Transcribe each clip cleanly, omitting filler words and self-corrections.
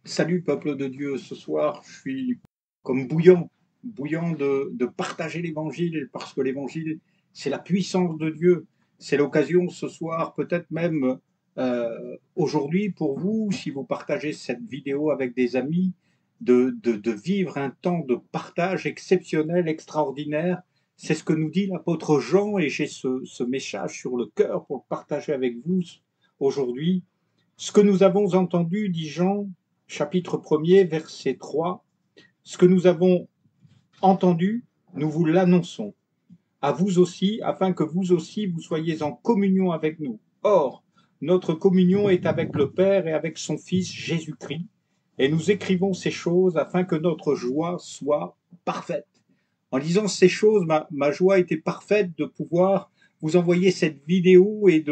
Salut peuple de Dieu, ce soir je suis comme bouillant de partager l'évangile parce que l'évangile c'est la puissance de Dieu. C'est l'occasion ce soir, peut-être même aujourd'hui pour vous, si vous partagez cette vidéo avec des amis, de vivre un temps de partage exceptionnel, extraordinaire. C'est ce que nous dit l'apôtre Jean et j'ai ce message sur le cœur pour le partager avec vous aujourd'hui. Ce que nous avons entendu, dit Jean, chapitre 1er, verset 3, ce que nous avons entendu, nous vous l'annonçons, à vous aussi, afin que vous aussi, vous soyez en communion avec nous. Or, notre communion est avec le Père et avec son Fils Jésus-Christ, et nous écrivons ces choses afin que notre joie soit parfaite. En lisant ces choses, ma joie était parfaite de pouvoir vous envoyer cette vidéo et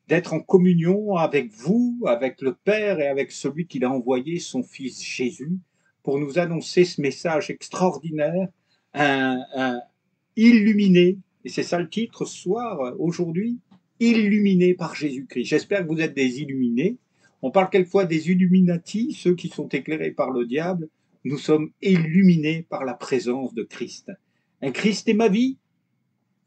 d'être en communion avec vous, avec le Père et avec celui qui l'a envoyé, son Fils Jésus, pour nous annoncer ce message extraordinaire, un illuminé, et c'est ça le titre ce soir, aujourd'hui, illuminé par Jésus-Christ. J'espère que vous êtes des illuminés. On parle quelquefois des Illuminati, ceux qui sont éclairés par le diable. Nous sommes illuminés par la présence de Christ. Un Christ est ma vie,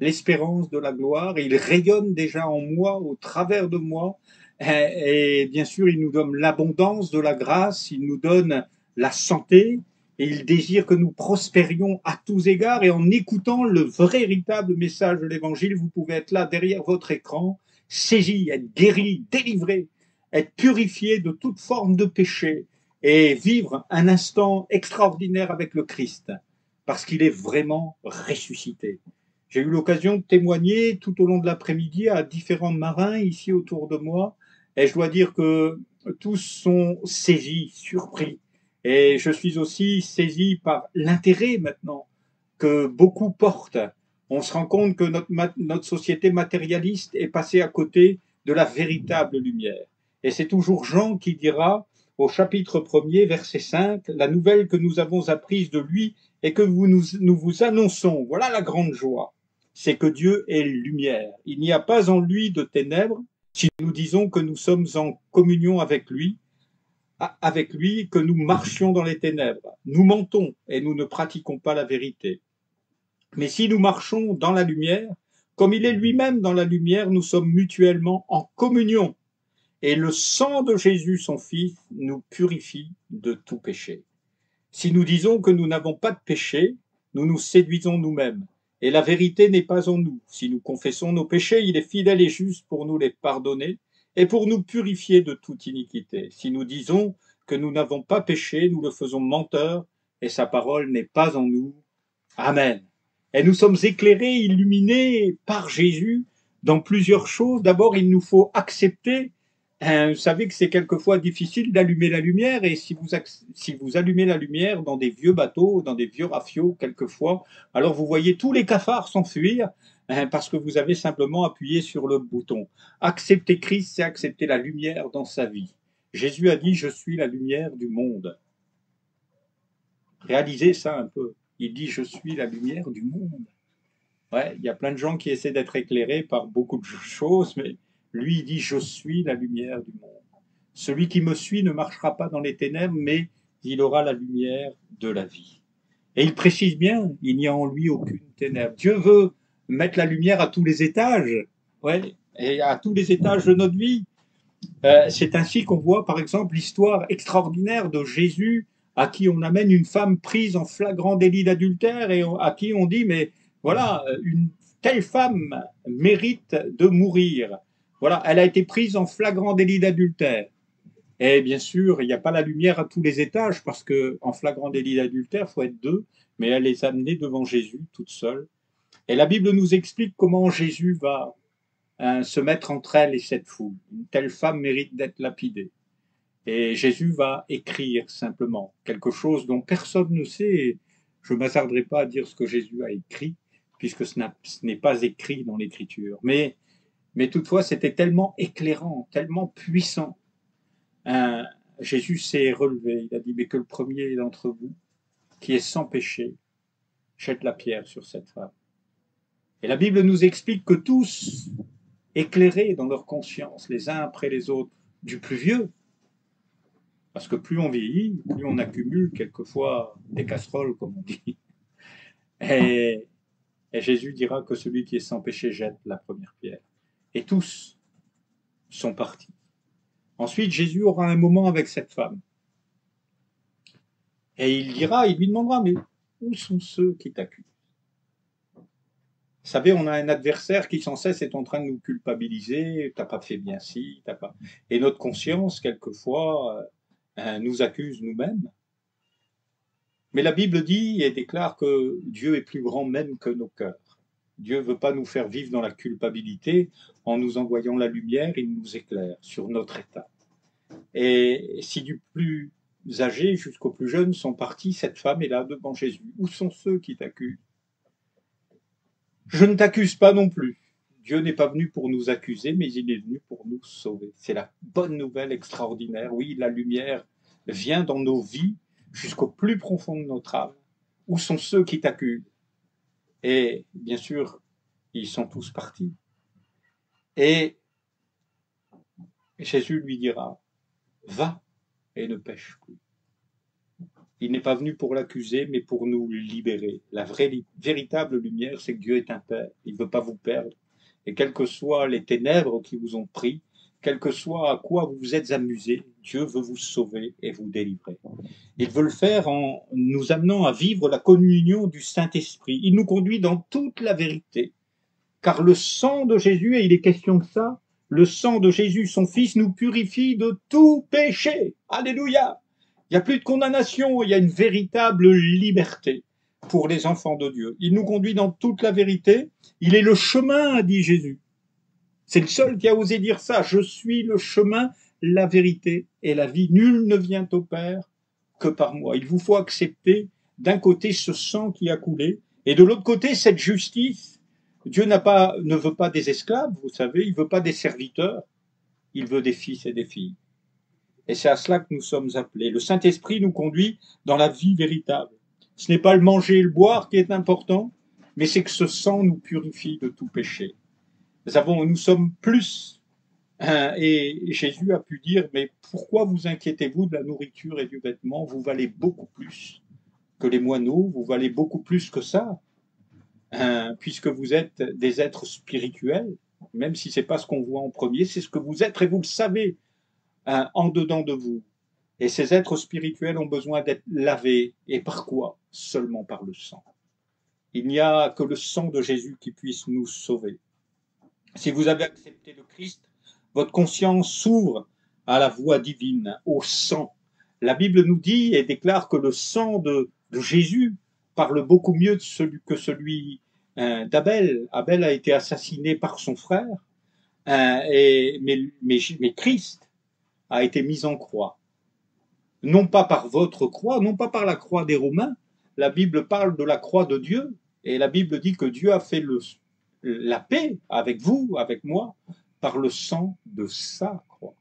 l'espérance de la gloire. Il rayonne déjà en moi, au travers de moi. Et bien sûr, il nous donne l'abondance de la grâce, il nous donne la santé, et il désire que nous prospérions à tous égards. Et en écoutant le véritable message de l'Évangile, vous pouvez être là derrière votre écran, saisi, être guéri, délivré, être purifié de toute forme de péché et vivre un instant extraordinaire avec le Christ, parce qu'il est vraiment ressuscité. J'ai eu l'occasion de témoigner tout au long de l'après-midi à différents marins ici autour de moi, et je dois dire que tous sont saisis, surpris. Et je suis aussi saisi par l'intérêt maintenant que beaucoup portent. On se rend compte que notre société matérialiste est passée à côté de la véritable lumière. Et c'est toujours Jean qui dira au chapitre 1er, verset 5, la nouvelle que nous avons apprise de lui et que nous vous annonçons, voilà la grande joie, c'est que Dieu est lumière. Il n'y a pas en lui de ténèbres si nous disons que nous sommes en communion avec lui, que nous marchions dans les ténèbres. Nous mentons et nous ne pratiquons pas la vérité. Mais si nous marchons dans la lumière, comme il est lui-même dans la lumière, nous sommes mutuellement en communion. Et le sang de Jésus, son Fils, nous purifie de tout péché. Si nous disons que nous n'avons pas de péché, nous nous séduisons nous-mêmes. Et la vérité n'est pas en nous. Si nous confessons nos péchés, il est fidèle et juste pour nous les pardonner et pour nous purifier de toute iniquité. Si nous disons que nous n'avons pas péché, nous le faisons menteur et sa parole n'est pas en nous. Amen. Et nous sommes éclairés, illuminés par Jésus dans plusieurs choses. D'abord, il nous faut accepter. Vous savez que c'est quelquefois difficile d'allumer la lumière, et si vous allumez la lumière dans des vieux bateaux, dans des vieux rafiaux, quelquefois, alors vous voyez tous les cafards s'enfuir parce que vous avez simplement appuyé sur le bouton. Accepter Christ, c'est accepter la lumière dans sa vie. Jésus a dit, je suis la lumière du monde. Réalisez ça un peu. Il dit, je suis la lumière du monde. Ouais, il y a plein de gens qui essaient d'être éclairés par beaucoup de choses, mais lui, il dit, je suis la lumière du monde. Celui qui me suit ne marchera pas dans les ténèbres, mais il aura la lumière de la vie. Et il précise bien, il n'y a en lui aucune ténèbre. Dieu veut mettre la lumière à tous les étages, ouais, et à tous les étages de notre vie. C'est ainsi qu'on voit, par exemple, l'histoire extraordinaire de Jésus, à qui on amène une femme prise en flagrant délit d'adultère et à qui on dit, mais voilà, une telle femme mérite de mourir. Voilà, elle a été prise en flagrant délit d'adultère. Et bien sûr, il n'y a pas la lumière à tous les étages parce que en flagrant délit d'adultère, il faut être deux, mais elle les a amenées devant Jésus toute seule. Et la Bible nous explique comment Jésus va se mettre entre elle et cette foule. Une telle femme mérite d'être lapidée. Et Jésus va écrire simplement quelque chose dont personne ne sait. Je ne m'attarderai pas à dire ce que Jésus a écrit, puisque ce n'est pas écrit dans l'Écriture. Mais toutefois, c'était tellement éclairant, tellement puissant. Jésus s'est relevé. Il a dit, mais que le premier d'entre vous, qui est sans péché, jette la pierre sur cette femme. Et la Bible nous explique que tous, éclairés dans leur conscience, les uns après les autres, du plus vieux Parce que plus on vieillit, plus on accumule quelquefois des casseroles, comme on dit. Et, et Jésus dira que celui qui est sans péché jette la première pierre. Et tous sont partis. Ensuite, Jésus aura un moment avec cette femme. Et il lui demandera, mais où sont ceux qui t'accusent? Vous savez, on a un adversaire qui sans cesse est en train de nous culpabiliser, t'as pas fait bien ci, t'as pas. Et notre conscience, quelquefois, nous accuse nous-mêmes. Mais la Bible dit et déclare que Dieu est plus grand même que nos cœurs. Dieu ne veut pas nous faire vivre dans la culpabilité. En nous envoyant la lumière, il nous éclaire sur notre état. Et si du plus âgé jusqu'au plus jeune sont partis, cette femme est là devant Jésus. Où sont ceux qui t'accusent? Je ne t'accuse pas non plus. Dieu n'est pas venu pour nous accuser, mais il est venu pour nous sauver. C'est la bonne nouvelle extraordinaire. Oui, la lumière vient dans nos vies jusqu'au plus profond de notre âme. Où sont ceux qui t'accusent? Et bien sûr, ils sont tous partis. Et Jésus lui dira, va et ne pêche plus. Il n'est pas venu pour l'accuser, mais pour nous libérer. La véritable lumière, c'est que Dieu est un Père. Il ne veut pas vous perdre. Et quelles que soient les ténèbres qui vous ont pris, quel que soit à quoi vous vous êtes amusés, Dieu veut vous sauver et vous délivrer. Il veut le faire en nous amenant à vivre la communion du Saint-Esprit. Il nous conduit dans toute la vérité. Car le sang de Jésus, et il est question de ça, le sang de Jésus, son Fils, nous purifie de tout péché. Alléluia! Il n'y a plus de condamnation, il y a une véritable liberté pour les enfants de Dieu. Il nous conduit dans toute la vérité. Il est le chemin, dit Jésus. C'est le seul qui a osé dire ça. Je suis le chemin, la vérité et la vie. Nul ne vient au Père que par moi. Il vous faut accepter d'un côté ce sang qui a coulé et de l'autre côté cette justice. Dieu ne veut pas des esclaves, vous savez, il veut pas des serviteurs, il veut des fils et des filles. Et c'est à cela que nous sommes appelés. Le Saint-Esprit nous conduit dans la vie véritable. Ce n'est pas le manger et le boire qui est important, mais c'est que ce sang nous purifie de tout péché. Nous sommes plus. Et Jésus a pu dire, mais pourquoi vous inquiétez-vous de la nourriture et du vêtement? Vous valez beaucoup plus que les moineaux, vous valez beaucoup plus que ça, puisque vous êtes des êtres spirituels, même si ce n'est pas ce qu'on voit en premier, c'est ce que vous êtes et vous le savez en dedans de vous. Et ces êtres spirituels ont besoin d'être lavés. Et par quoi? Seulement par le sang. Il n'y a que le sang de Jésus qui puisse nous sauver. Si vous avez accepté le Christ, votre conscience s'ouvre à la voix divine, au sang. La Bible nous dit et déclare que le sang de Jésus parle beaucoup mieux que celui d'Abel. Abel a été assassiné par son frère, mais Christ a été mis en croix. Non pas par votre croix, non pas par la croix des Romains. La Bible parle de la croix de Dieu, et la Bible dit que Dieu a fait la paix avec vous, avec moi, par le sang de sa croix.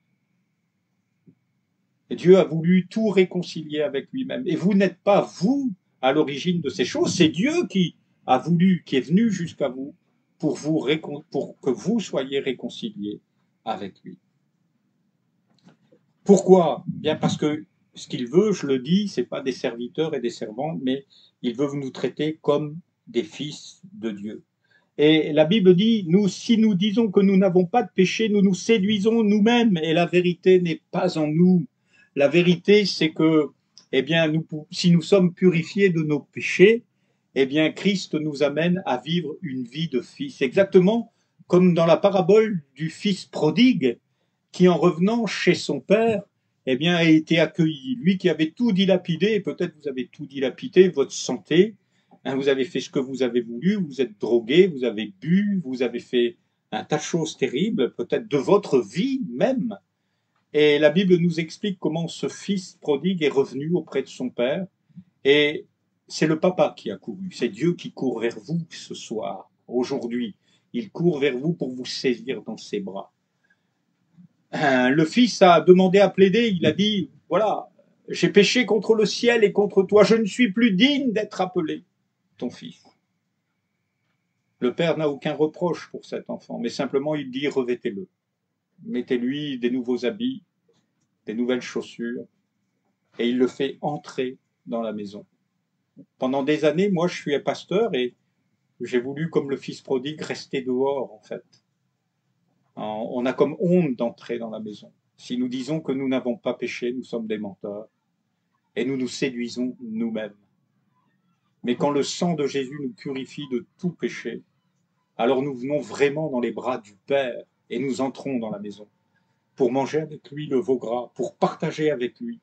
Et Dieu a voulu tout réconcilier avec lui-même. Et vous n'êtes pas, vous, à l'origine de ces choses, c'est Dieu qui a voulu, qui est venu jusqu'à vous pour que vous soyez réconciliés avec lui. Pourquoi? Bien parce que ce qu'il veut, je le dis, c'est pas des serviteurs et des servantes, mais il veut nous traiter comme des fils de Dieu. Et la Bible dit, si nous disons que nous n'avons pas de péché, nous nous séduisons nous-mêmes et la vérité n'est pas en nous. La vérité, c'est que, si nous sommes purifiés de nos péchés, Christ nous amène à vivre une vie de fils. Exactement comme dans la parabole du fils prodigue, qui en revenant chez son père, a été accueilli. Lui qui avait tout dilapidé, et peut-être vous avez tout dilapidé, votre santé, vous avez fait ce que vous avez voulu, vous êtes drogué, vous avez bu, vous avez fait un tas de choses terribles, peut-être de votre vie même. Et la Bible nous explique comment ce fils prodigue est revenu auprès de son père. Et c'est le papa qui a couru, c'est Dieu qui court vers vous ce soir, aujourd'hui. Il court vers vous pour vous saisir dans ses bras. Le fils a demandé à plaider, il a dit, voilà, j'ai péché contre le ciel et contre toi, je ne suis plus digne d'être appelé ton fils. Le père n'a aucun reproche pour cet enfant, mais simplement il dit, revêtez-le. Mettez-lui des nouveaux habits, des nouvelles chaussures, et il le fait entrer dans la maison. Pendant des années, moi, je suis un pasteur et j'ai voulu, comme le fils prodigue, rester dehors, en fait. On a comme honte d'entrer dans la maison. Si nous disons que nous n'avons pas péché, nous sommes des menteurs et nous nous séduisons nous-mêmes. Mais quand le sang de Jésus nous purifie de tout péché, alors nous venons vraiment dans les bras du Père et nous entrons dans la maison pour manger avec lui le veau gras, pour partager avec lui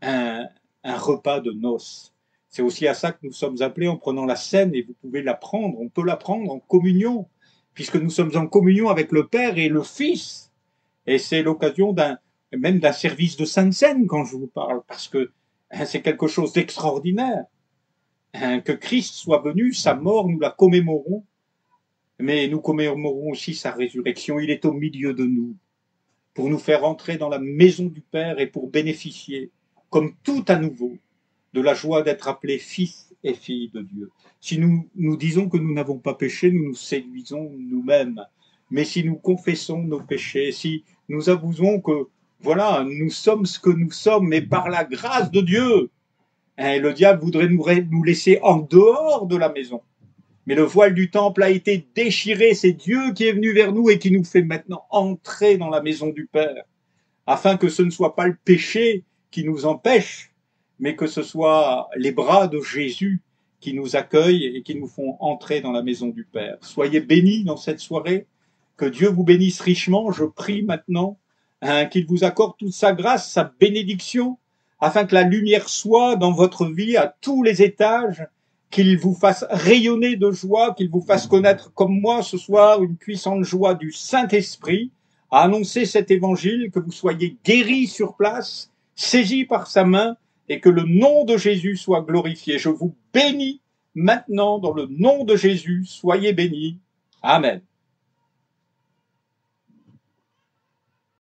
un repas de noces. C'est aussi à ça que nous sommes appelés en prenant la scène, et vous pouvez la prendre, on peut la prendre en communion, puisque nous sommes en communion avec le Père et le Fils. Et c'est l'occasion même d'un service de Sainte Seine quand je vous parle, parce que c'est quelque chose d'extraordinaire. Que Christ soit venu, sa mort, nous la commémorons, mais nous commémorons aussi sa résurrection. Il est au milieu de nous, pour nous faire entrer dans la maison du Père et pour bénéficier, comme tout à nouveau, de la joie d'être appelés fils et filles de Dieu. Si nous disons que nous n'avons pas péché, nous nous séduisons nous-mêmes. Mais si nous confessons nos péchés, si nous avouons que, voilà, nous sommes ce que nous sommes, mais par la grâce de Dieu, le diable voudrait nous laisser en dehors de la maison. Mais le voile du temple a été déchiré, c'est Dieu qui est venu vers nous et qui nous fait maintenant entrer dans la maison du Père, afin que ce ne soit pas le péché qui nous empêche, mais que ce soit les bras de Jésus qui nous accueillent et qui nous font entrer dans la maison du Père. Soyez bénis dans cette soirée, que Dieu vous bénisse richement. Je prie maintenant qu'il vous accorde toute sa grâce, sa bénédiction, afin que la lumière soit dans votre vie à tous les étages, qu'il vous fasse rayonner de joie, qu'il vous fasse connaître comme moi ce soir une puissante joie du Saint-Esprit, à annoncer cet évangile, que vous soyez guéris sur place, saisis par sa main, et que le nom de Jésus soit glorifié. Je vous bénis maintenant dans le nom de Jésus. Soyez bénis. Amen.